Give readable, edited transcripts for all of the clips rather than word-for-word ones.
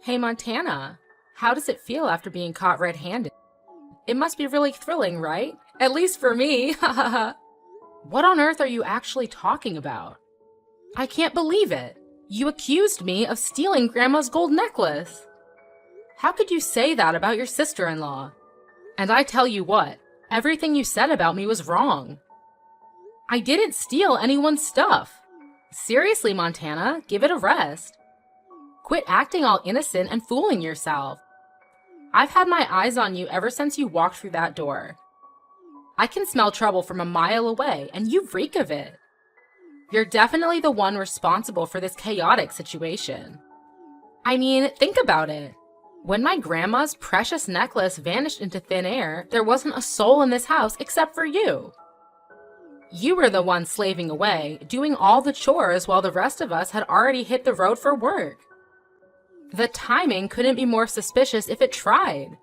Hey Montana, how does it feel after being caught red-handed? It must be really thrilling, right? At least for me. What on earth are you actually talking about? I can't believe it. You accused me of stealing Grandma's gold necklace. How could you say that about your sister-in-law? And I tell you what, everything you said about me was wrong. I didn't steal anyone's stuff. Seriously, Montana, give it a rest. Quit acting all innocent and fooling yourself. I've had my eyes on you ever since you walked through that door. I can smell trouble from a mile away, and you reek of it. You're definitely the one responsible for this chaotic situation. I mean, think about it. When my grandma's precious necklace vanished into thin air, there wasn't a soul in this house except for you. You were the one slaving away, doing all the chores while the rest of us had already hit the road for work. The timing couldn't be more suspicious if it tried.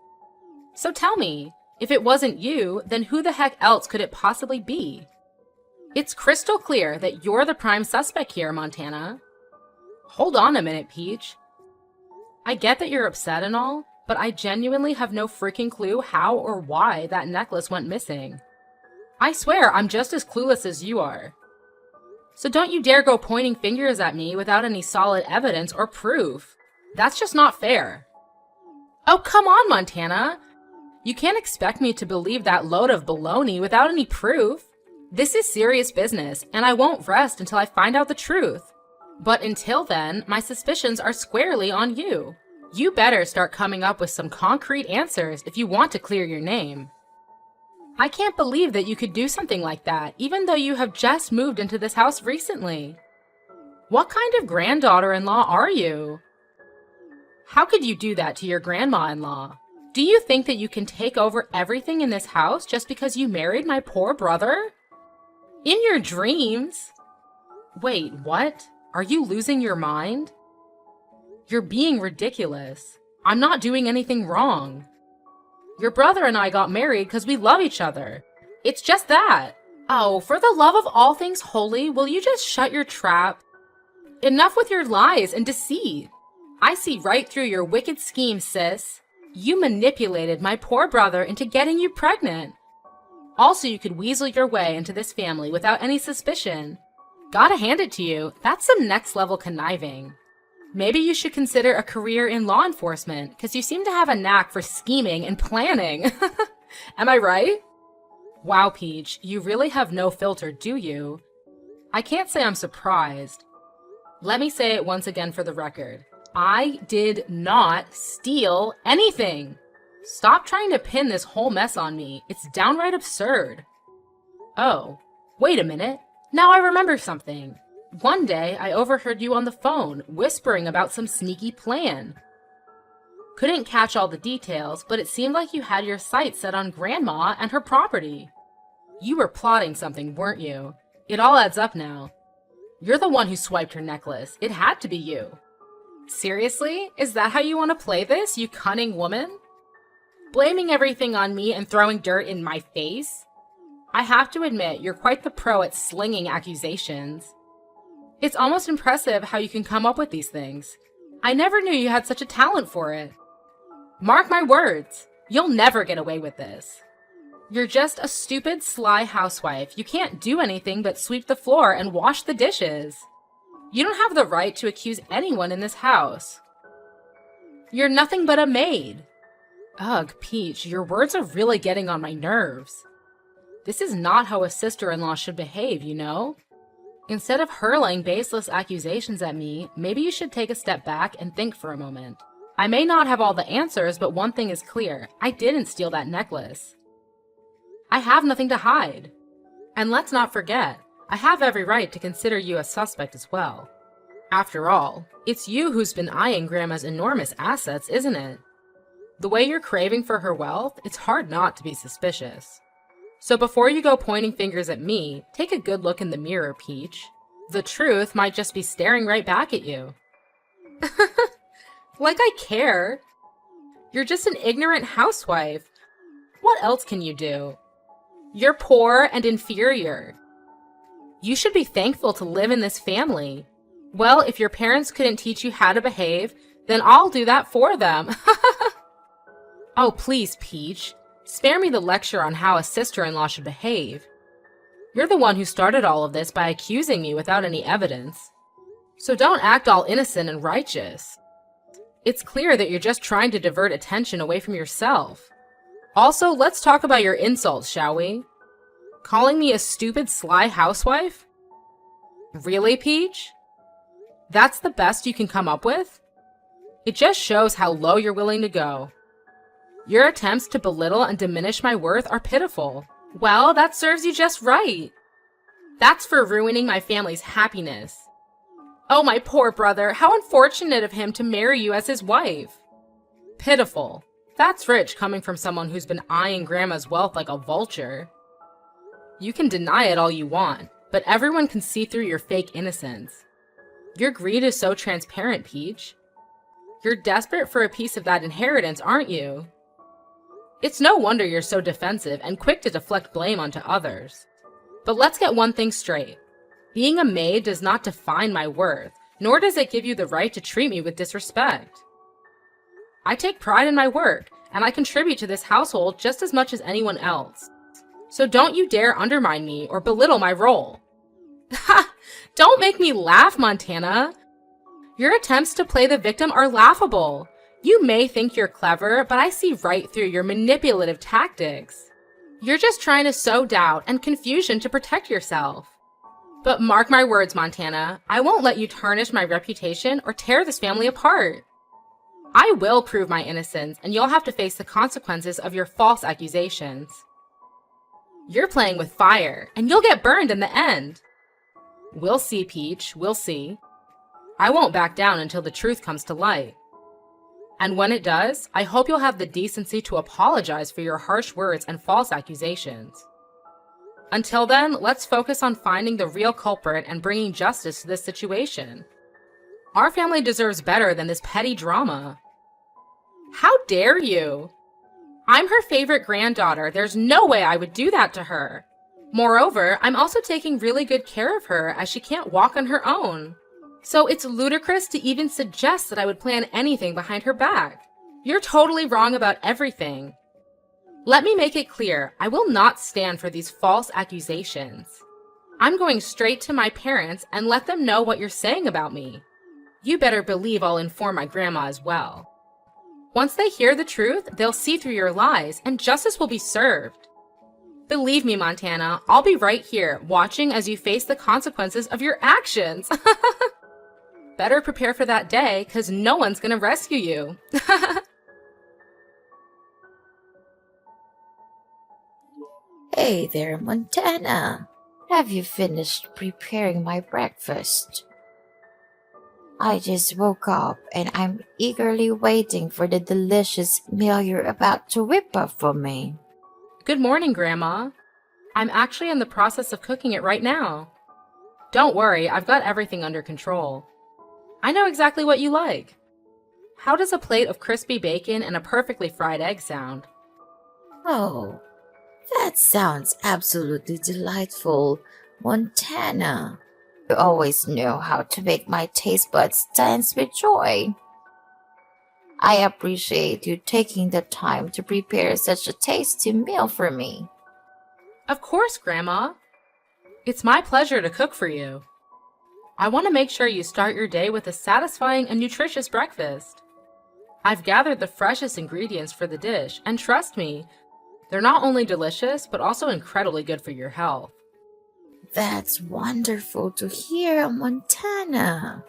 So tell me, if it wasn't you, then who the heck else could it possibly be? It's crystal clear that you're the prime suspect here, Montana. Hold on a minute, Peach. I get that you're upset and all, but I genuinely have no freaking clue how or why that necklace went missing. I swear I'm just as clueless as you are. So don't you dare go pointing fingers at me without any solid evidence or proof. That's just not fair. Oh, come on, Montana. You can't expect me to believe that load of baloney without any proof. This is serious business, and I won't rest until I find out the truth. But until then, my suspicions are squarely on you. You better start coming up with some concrete answers if you want to clear your name. I can't believe that you could do something like that, even though you have just moved into this house recently. What kind of granddaughter-in-law are you? How could you do that to your grandma-in-law? Do you think that you can take over everything in this house just because you married my poor brother? In your dreams? Wait, what? Are you losing your mind? You're being ridiculous. I'm not doing anything wrong. Your brother and I got married because we love each other. It's just that. Oh, for the love of all things holy, will you just shut your trap? Enough with your lies and deceit. I see right through your wicked scheme, sis. You manipulated my poor brother into getting you pregnant. Also, you could weasel your way into this family without any suspicion. Gotta hand it to you, that's some next-level conniving. Maybe you should consider a career in law enforcement, because you seem to have a knack for scheming and planning. Am I right? Wow, Peach, you really have no filter, do you? I can't say I'm surprised. Let me say it once again for the record. I did not steal anything. Stop trying to pin this whole mess on me. It's downright absurd. Oh, wait a minute. Now I remember something. One day I overheard you on the phone whispering about some sneaky plan. Couldn't catch all the details, but it seemed like you had your sights set on Grandma and her property. You were plotting something, weren't you? It all adds up now. You're the one who swiped her necklace. It had to be you. Seriously? Is that how you want to play this, you cunning woman? Blaming everything on me and throwing dirt in my face? I have to admit, you're quite the pro at slinging accusations. It's almost impressive how you can come up with these things. I never knew you had such a talent for it. Mark my words, you'll never get away with this. You're just a stupid, sly housewife. You can't do anything but sweep the floor and wash the dishes. You don't have the right to accuse anyone in this house. You're nothing but a maid. Ugh, Peach, your words are really getting on my nerves. This is not how a sister-in-law should behave, you know? Instead of hurling baseless accusations at me, maybe you should take a step back and think for a moment. I may not have all the answers, but one thing is clear. I didn't steal that necklace. I have nothing to hide. And let's not forget, I have every right to consider you a suspect as well. After all, it's you who's been eyeing Grandma's enormous assets, isn't it? The way you're craving for her wealth, it's hard not to be suspicious. So before you go pointing fingers at me, take a good look in the mirror, Peach. The truth might just be staring right back at you. Like I care. You're just an ignorant housewife. What else can you do? You're poor and inferior. You should be thankful to live in this family. Well, if your parents couldn't teach you how to behave, Then I'll do that for them. Oh, please, Peach. Spare me the lecture on how a sister-in-law should behave. You're the one who started all of this by accusing me without any evidence. So don't act all innocent and righteous. It's clear that you're just trying to divert attention away from yourself. Also, let's talk about your insults, shall we? Calling me a stupid, sly housewife? Really, Peach? That's the best you can come up with? It just shows how low you're willing to go. Your attempts to belittle and diminish my worth are pitiful. Well, that serves you just right. That's for ruining my family's happiness. Oh, my poor brother, how unfortunate of him to marry you as his wife. Pitiful. That's rich coming from someone who's been eyeing Grandma's wealth like a vulture. You can deny it all you want, but everyone can see through your fake innocence. Your greed is so transparent, Peach. You're desperate for a piece of that inheritance, aren't you? It's no wonder you're so defensive and quick to deflect blame onto others. But let's get one thing straight. Being a maid does not define my worth, nor does it give you the right to treat me with disrespect. I take pride in my work, and I contribute to this household just as much as anyone else. So don't you dare undermine me or belittle my role. Ha! Don't make me laugh, Montana. Your attempts to play the victim are laughable. You may think you're clever, but I see right through your manipulative tactics. You're just trying to sow doubt and confusion to protect yourself. But mark my words, Montana, I won't let you tarnish my reputation or tear this family apart. I will prove my innocence, and you'll have to face the consequences of your false accusations. You're playing with fire, and you'll get burned in the end. We'll see, Peach, we'll see. I won't back down until the truth comes to light. And when it does, I hope you'll have the decency to apologize for your harsh words and false accusations. Until then, let's focus on finding the real culprit and bringing justice to this situation. Our family deserves better than this petty drama. How dare you? I'm her favorite granddaughter. There's no way I would do that to her. Moreover, I'm also taking really good care of her as she can't walk on her own. So it's ludicrous to even suggest that I would plan anything behind her back. You're totally wrong about everything. Let me make it clear, I will not stand for these false accusations. I'm going straight to my parents and let them know what you're saying about me. You better believe I'll inform my grandma as well. Once they hear the truth, they'll see through your lies and justice will be served. Believe me, Montana, I'll be right here, watching as you face the consequences of your actions. Better prepare for that day, because no one's gonna rescue you. Hey there, Montana. Have you finished preparing my breakfast? I just woke up and I'm eagerly waiting for the delicious meal you're about to whip up for me. Good morning, Grandma. I'm actually in the process of cooking it right now. Don't worry, I've got everything under control. I know exactly what you like. How does a plate of crispy bacon and a perfectly fried egg sound? Oh, that sounds absolutely delightful, Montana. You always know how to make my taste buds dance with joy. I appreciate you taking the time to prepare such a tasty meal for me. Of course, Grandma. It's my pleasure to cook for you. I want to make sure you start your day with a satisfying and nutritious breakfast. I've gathered the freshest ingredients for the dish, and trust me, they're not only delicious, but also incredibly good for your health. That's wonderful to hear, Montana.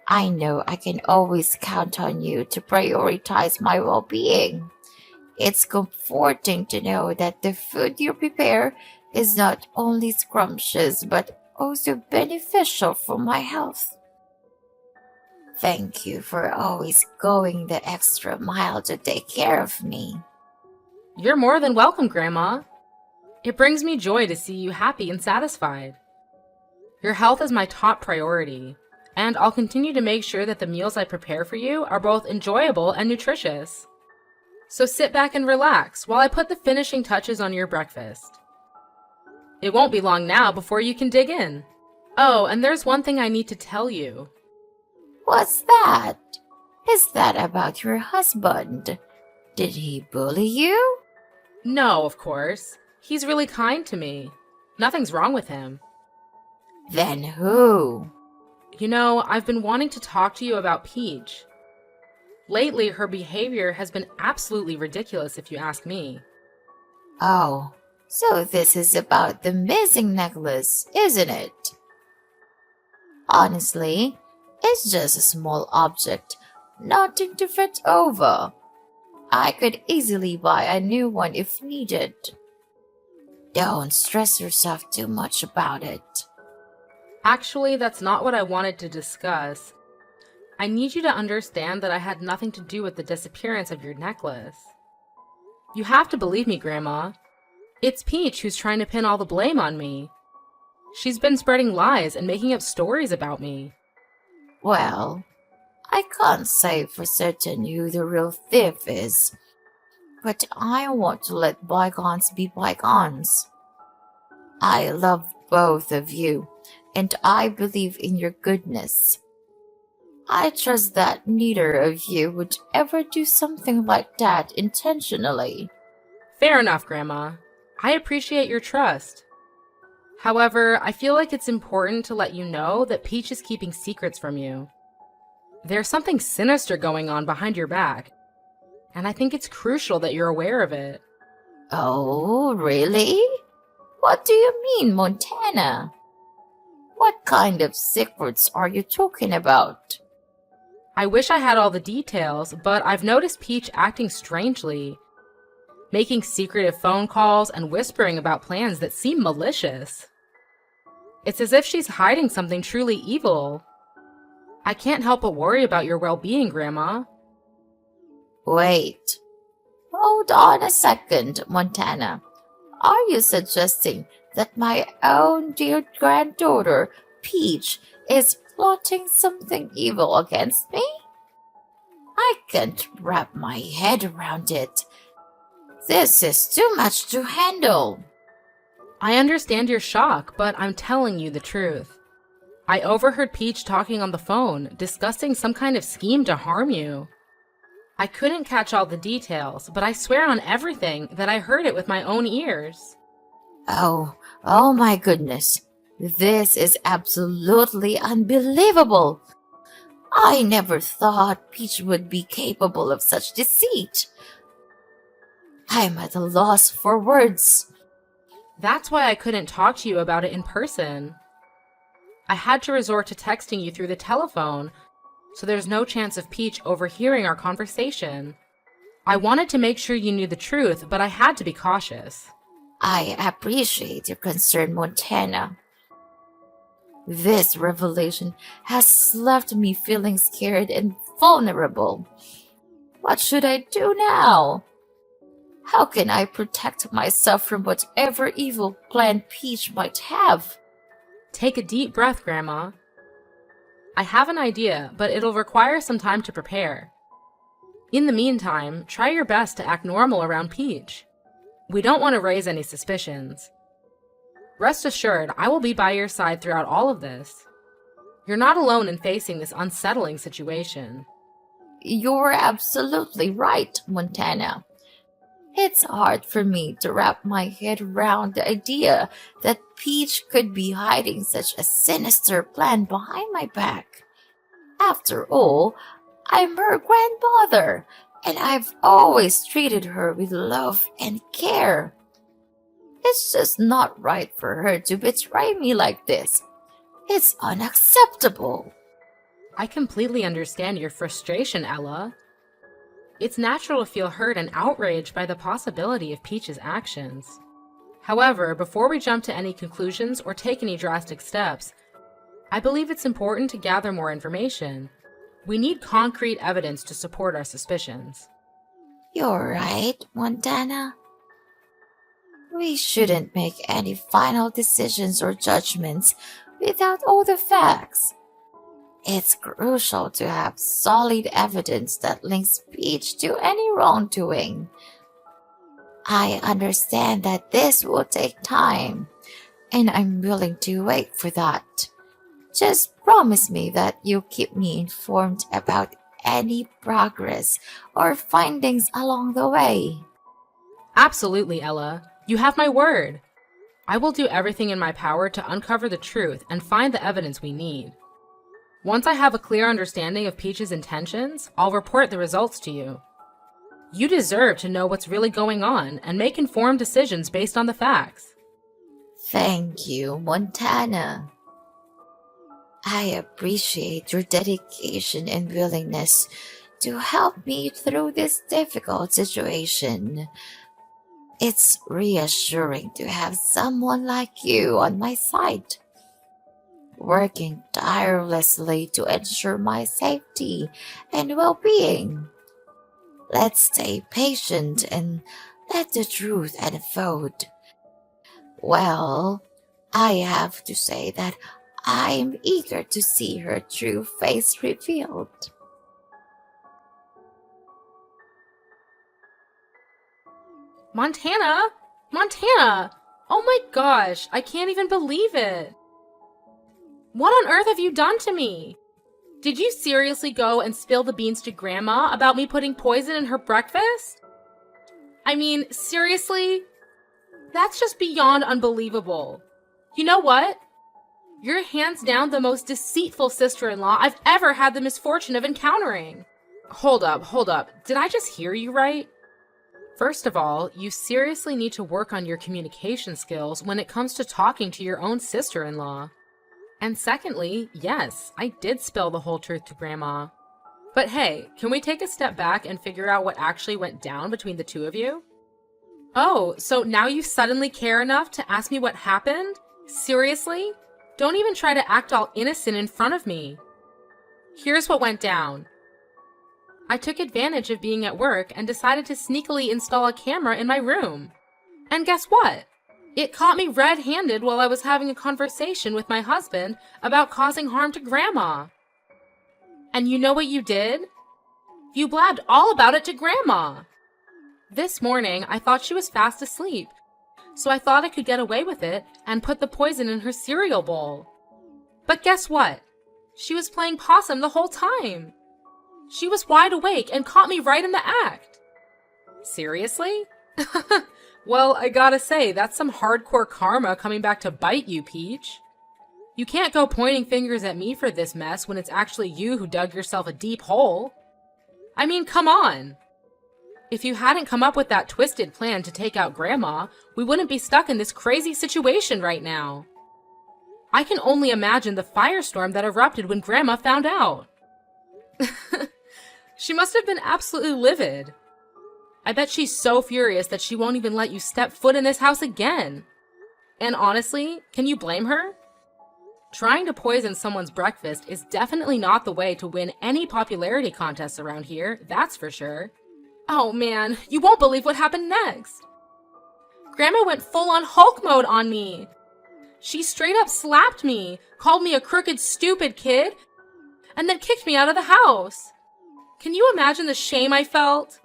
I know I can always count on you to prioritize my well-being. It's comforting to know that the food you prepare is not only scrumptious, but also beneficial for my health. Thank you for always going the extra mile to take care of me. You're more than welcome, Grandma. It brings me joy to see you happy and satisfied. Your health is my top priority, and I'll continue to make sure that the meals I prepare for you are both enjoyable and nutritious. So sit back and relax while I put the finishing touches on your breakfast. It won't be long now before you can dig in. Oh, and there's one thing I need to tell you. What's that? Is that about your husband? Did he bully you? No, of course. He's really kind to me. Nothing's wrong with him. Then who? You know, I've been wanting to talk to you about Peach. Lately, her behavior has been absolutely ridiculous, if you ask me. Oh, so this is about the missing necklace, isn't it? Honestly, it's just a small object, nothing to fret over. I could easily buy a new one if needed. Don't stress yourself too much about it. Actually, that's not what I wanted to discuss. I need you to understand that I had nothing to do with the disappearance of your necklace. You have to believe me, Grandma. It's Peach who's trying to pin all the blame on me. She's been spreading lies and making up stories about me. Well, I can't say for certain who the real thief is, but I want to let bygones be bygones. I love both of you, and I believe in your goodness. I trust that neither of you would ever do something like that intentionally. Fair enough, Grandma. I appreciate your trust. However, I feel like it's important to let you know that Peach is keeping secrets from you. There's something sinister going on behind your back, and I think it's crucial that you're aware of it. Oh, really? What do you mean, Montana? What kind of secrets are you talking about? I wish I had all the details, but I've noticed Peach acting strangely, making secretive phone calls and whispering about plans that seem malicious. It's as if she's hiding something truly evil. I can't help but worry about your well-being, Grandma. Wait. Hold on a second, Montana. Are you suggesting that my own dear granddaughter, Peach, is plotting something evil against me? I can't wrap my head around it. This is too much to handle. I understand your shock, but I'm telling you the truth. I overheard Peach talking on the phone, discussing some kind of scheme to harm you. I couldn't catch all the details, but I swear on everything that I heard it with my own ears. Oh my goodness. This is absolutely unbelievable. I never thought Peach would be capable of such deceit. I'm at a loss for words. That's why I couldn't talk to you about it in person. I had to resort to texting you through the telephone, so there's no chance of Peach overhearing our conversation. I wanted to make sure you knew the truth, but I had to be cautious. I appreciate your concern, Montana. This revelation has left me feeling scared and vulnerable. What should I do now? How can I protect myself from whatever evil plan Peach might have? Take a deep breath, Grandma. I have an idea, but it'll require some time to prepare. In the meantime, try your best to act normal around Peach. We don't want to raise any suspicions. Rest assured, I will be by your side throughout all of this. You're not alone in facing this unsettling situation. You're absolutely right, Montana. It's hard for me to wrap my head around the idea that Peach could be hiding such a sinister plan behind my back. After all, I'm her grandmother, and I've always treated her with love and care. It's just not right for her to betray me like this. It's unacceptable. I completely understand your frustration, Ella. It's natural to feel hurt and outraged by the possibility of Peach's actions. However, before we jump to any conclusions or take any drastic steps, I believe it's important to gather more information. We need concrete evidence to support our suspicions. You're right, Montana. We shouldn't make any final decisions or judgments without all the facts. It's crucial to have solid evidence that links Peach to any wrongdoing. I understand that this will take time, and I'm willing to wait for that. Just promise me that you'll keep me informed about any progress or findings along the way. Absolutely, Ella. You have my word. I will do everything in my power to uncover the truth and find the evidence we need. Once I have a clear understanding of Peach's intentions, I'll report the results to you. You deserve to know what's really going on and make informed decisions based on the facts. Thank you, Montana. I appreciate your dedication and willingness to help me through this difficult situation. It's reassuring to have someone like you on my side, working tirelessly to ensure my safety and well-being. Let's stay patient and let the truth unfold. Well, I have to say that I am eager to see her true face revealed. Montana! Montana! Oh my gosh, I can't even believe it! What on earth have you done to me? Did you seriously go and spill the beans to Grandma about me putting poison in her breakfast? I mean, seriously? That's just beyond unbelievable. You know what? You're hands down the most deceitful sister-in-law I've ever had the misfortune of encountering. Hold up. Did I just hear you right? First of all, you seriously need to work on your communication skills when it comes to talking to your own sister-in-law. And secondly, yes, I did spill the whole truth to Grandma. But hey, can we take a step back and figure out what actually went down between the two of you? Oh, so now you suddenly care enough to ask me what happened? Seriously? Don't even try to act all innocent in front of me. Here's what went down. I took advantage of being at work and decided to sneakily install a camera in my room. And guess what? It caught me red-handed while I was having a conversation with my husband about causing harm to Grandma. And you know what you did? You blabbed all about it to Grandma. This morning, I thought she was fast asleep, so I thought I could get away with it and put the poison in her cereal bowl. But guess what? She was playing possum the whole time. She was wide awake and caught me right in the act. Seriously? Well, I gotta say, that's some hardcore karma coming back to bite you, Peach. You can't go pointing fingers at me for this mess when it's actually you who dug yourself a deep hole. I mean, come on. If you hadn't come up with that twisted plan to take out Grandma, we wouldn't be stuck in this crazy situation right now. I can only imagine the firestorm that erupted when Grandma found out. She must have been absolutely livid. I bet she's so furious that she won't even let you step foot in this house again. And honestly, can you blame her? Trying to poison someone's breakfast is definitely not the way to win any popularity contests around here, that's for sure. Oh man, you won't believe what happened next. Grandma went full-on Hulk mode on me. She straight up slapped me, called me a crooked, stupid kid, and then kicked me out of the house. Can you imagine the shame I felt?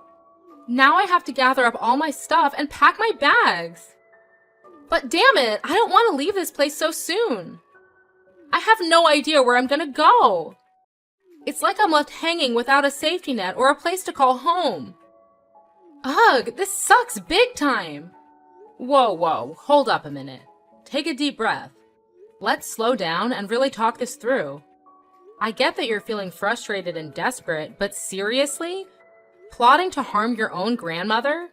Now I have to gather up all my stuff and pack my bags. But damn it, I don't want to leave this place so soon. I have no idea where I'm gonna go. It's like I'm left hanging without a safety net or a place to call home. Ugh, this sucks big time. Whoa, hold up a minute. Take a deep breath. Let's slow down and really talk this through. I get that you're feeling frustrated and desperate, but seriously? Plotting to harm your own grandmother?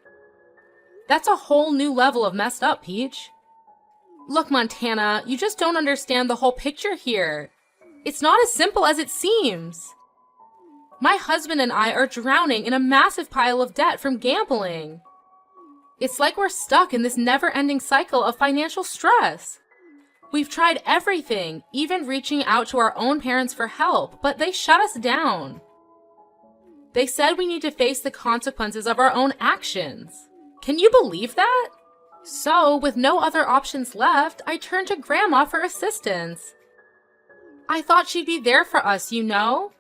That's a whole new level of messed up, Peach. Look, Montana, you just don't understand the whole picture here. It's not as simple as it seems. My husband and I are drowning in a massive pile of debt from gambling. It's like we're stuck in this never-ending cycle of financial stress. We've tried everything, even reaching out to our own parents for help, but they shut us down. They said we need to face the consequences of our own actions. Can you believe that? So, with no other options left, I turned to Grandma for assistance. I thought she'd be there for us, you know?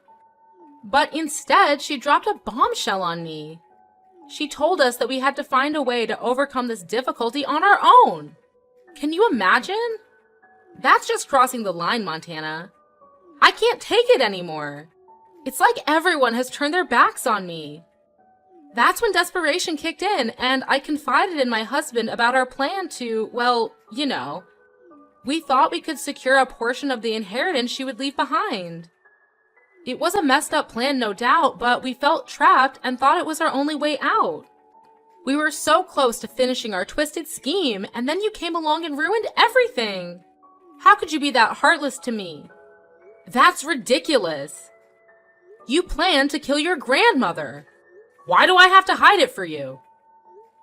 But instead, she dropped a bombshell on me. She told us that we had to find a way to overcome this difficulty on our own. Can you imagine? That's just crossing the line, Montana. I can't take it anymore. It's like everyone has turned their backs on me. That's when desperation kicked in, and I confided in my husband about our plan to, well, you know. We thought we could secure a portion of the inheritance she would leave behind. It was a messed up plan, no doubt, but we felt trapped and thought it was our only way out. We were so close to finishing our twisted scheme, and then you came along and ruined everything. How could you be that heartless to me? That's ridiculous. You planned to kill your grandmother. Why do I have to hide it for you?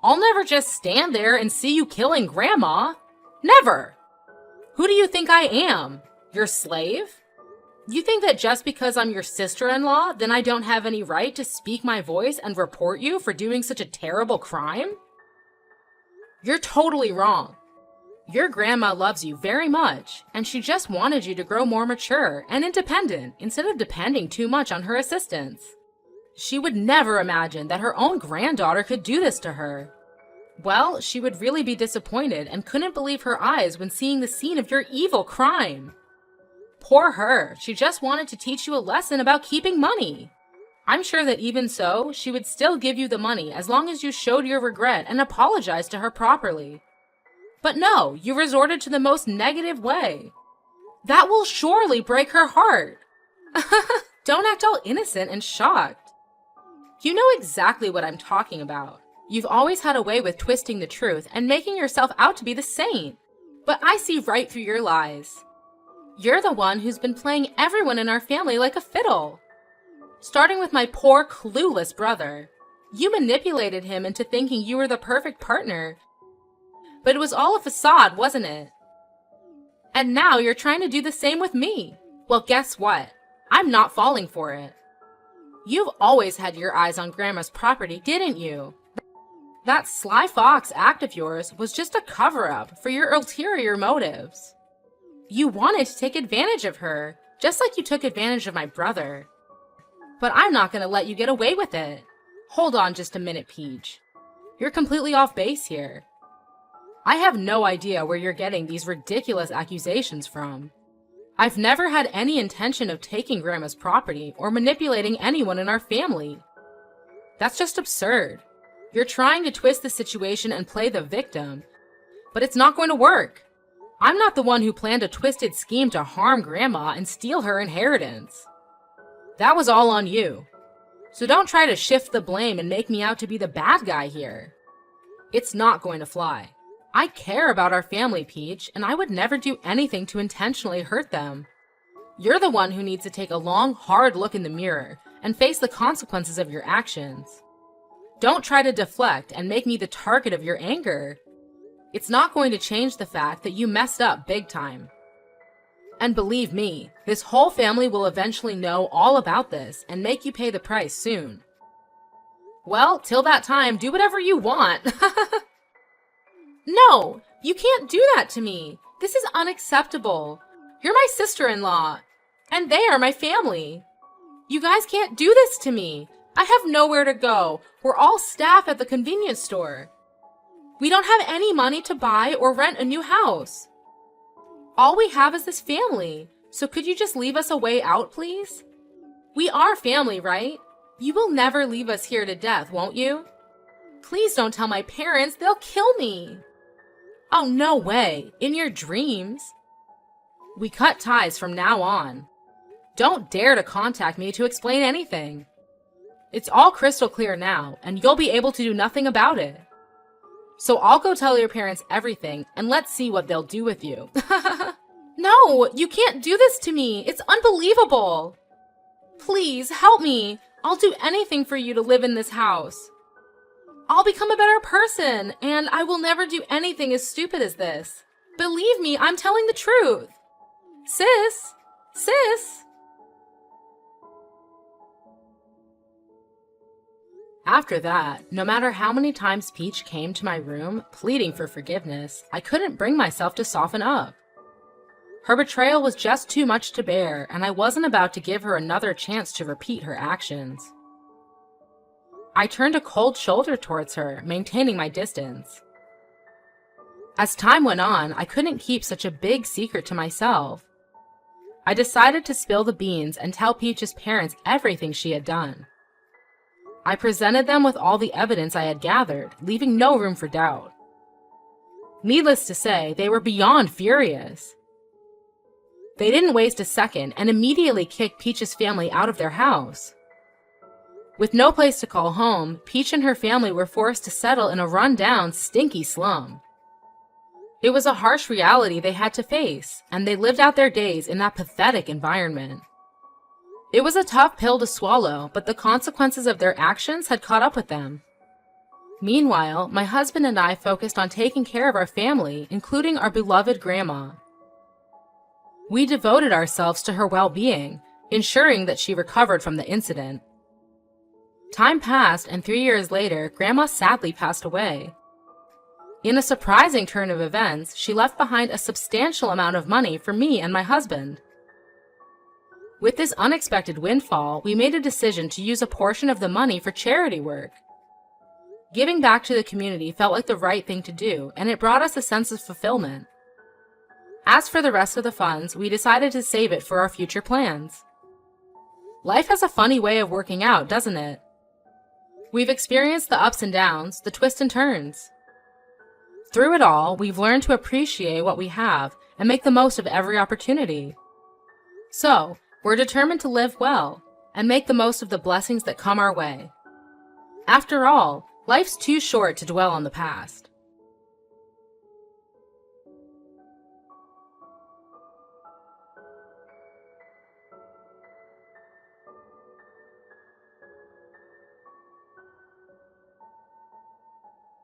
I'll never just stand there and see you killing Grandma. Never. Who do you think I am? Your slave? You think that just because I'm your sister-in-law, then I don't have any right to speak my voice and report you for doing such a terrible crime? You're totally wrong. Your grandma loves you very much, and she just wanted you to grow more mature and independent instead of depending too much on her assistance. She would never imagine that her own granddaughter could do this to her. Well, she would really be disappointed and couldn't believe her eyes when seeing the scene of your evil crime. Poor her, she just wanted to teach you a lesson about keeping money. I'm sure that even so, she would still give you the money as long as you showed your regret and apologized to her properly. But no, you resorted to the most negative way. That will surely break her heart. Don't act all innocent and shocked. You know exactly what I'm talking about. You've always had a way with twisting the truth and making yourself out to be the saint. But I see right through your lies. You're the one who's been playing everyone in our family like a fiddle. Starting with my poor, clueless brother. You manipulated him into thinking you were the perfect partner. But it was all a facade, wasn't it? And now you're trying to do the same with me. Well, guess what? I'm not falling for it. You've always had your eyes on Grandma's property, didn't you? That sly fox act of yours was just a cover-up for your ulterior motives. You wanted to take advantage of her, just like you took advantage of my brother. But I'm not going to let you get away with it. Hold on just a minute, Peach. You're completely off base here. I have no idea where you're getting these ridiculous accusations from. I've never had any intention of taking Grandma's property or manipulating anyone in our family. That's just absurd. You're trying to twist the situation and play the victim, but it's not going to work. I'm not the one who planned a twisted scheme to harm Grandma and steal her inheritance. That was all on you. So don't try to shift the blame and make me out to be the bad guy here. It's not going to fly. I care about our family, Peach, and I would never do anything to intentionally hurt them. You're the one who needs to take a long, hard look in the mirror and face the consequences of your actions. Don't try to deflect and make me the target of your anger. It's not going to change the fact that you messed up big time. And believe me, this whole family will eventually know all about this and make you pay the price soon. Well, till that time, do whatever you want. No, you can't do that to me. This is unacceptable. You're my sister-in-law, and they are my family. You guys can't do this to me. I have nowhere to go. We're all staff at the convenience store. We don't have any money to buy or rent a new house. All we have is this family, so could you just leave us a way out, please? We are family, right? You will never leave us here to death, won't you? Please don't tell my parents, they'll kill me. Oh, no way, in your dreams. We cut ties from now on. Don't dare to contact me to explain anything. It's all crystal clear now, and you'll be able to do nothing about it. So I'll go tell your parents everything, and let's see what they'll do with you. No, you can't do this to me. It's unbelievable. Please, help me. I'll do anything for you to live in this house. I'll become a better person, and I will never do anything as stupid as this. Believe me, I'm telling the truth. Sis! Sis! After that, no matter how many times Peach came to my room, pleading for forgiveness, I couldn't bring myself to soften up. Her betrayal was just too much to bear, and I wasn't about to give her another chance to repeat her actions. I turned a cold shoulder towards her, maintaining my distance. As time went on, I couldn't keep such a big secret to myself. I decided to spill the beans and tell Peach's parents everything she had done. I presented them with all the evidence I had gathered, leaving no room for doubt. Needless to say, they were beyond furious. They didn't waste a second and immediately kicked Peach's family out of their house. With no place to call home, Peach and her family were forced to settle in a run-down, stinky slum. It was a harsh reality they had to face, and they lived out their days in that pathetic environment. It was a tough pill to swallow, but the consequences of their actions had caught up with them. Meanwhile, my husband and I focused on taking care of our family, including our beloved grandma. We devoted ourselves to her well-being, ensuring that she recovered from the incident. Time passed, and 3 years later, Grandma sadly passed away. In a surprising turn of events, she left behind a substantial amount of money for me and my husband. With this unexpected windfall, we made a decision to use a portion of the money for charity work. Giving back to the community felt like the right thing to do, and it brought us a sense of fulfillment. As for the rest of the funds, we decided to save it for our future plans. Life has a funny way of working out, doesn't it? We've experienced the ups and downs, the twists and turns. Through it all, we've learned to appreciate what we have and make the most of every opportunity. So, we're determined to live well and make the most of the blessings that come our way. After all, life's too short to dwell on the past.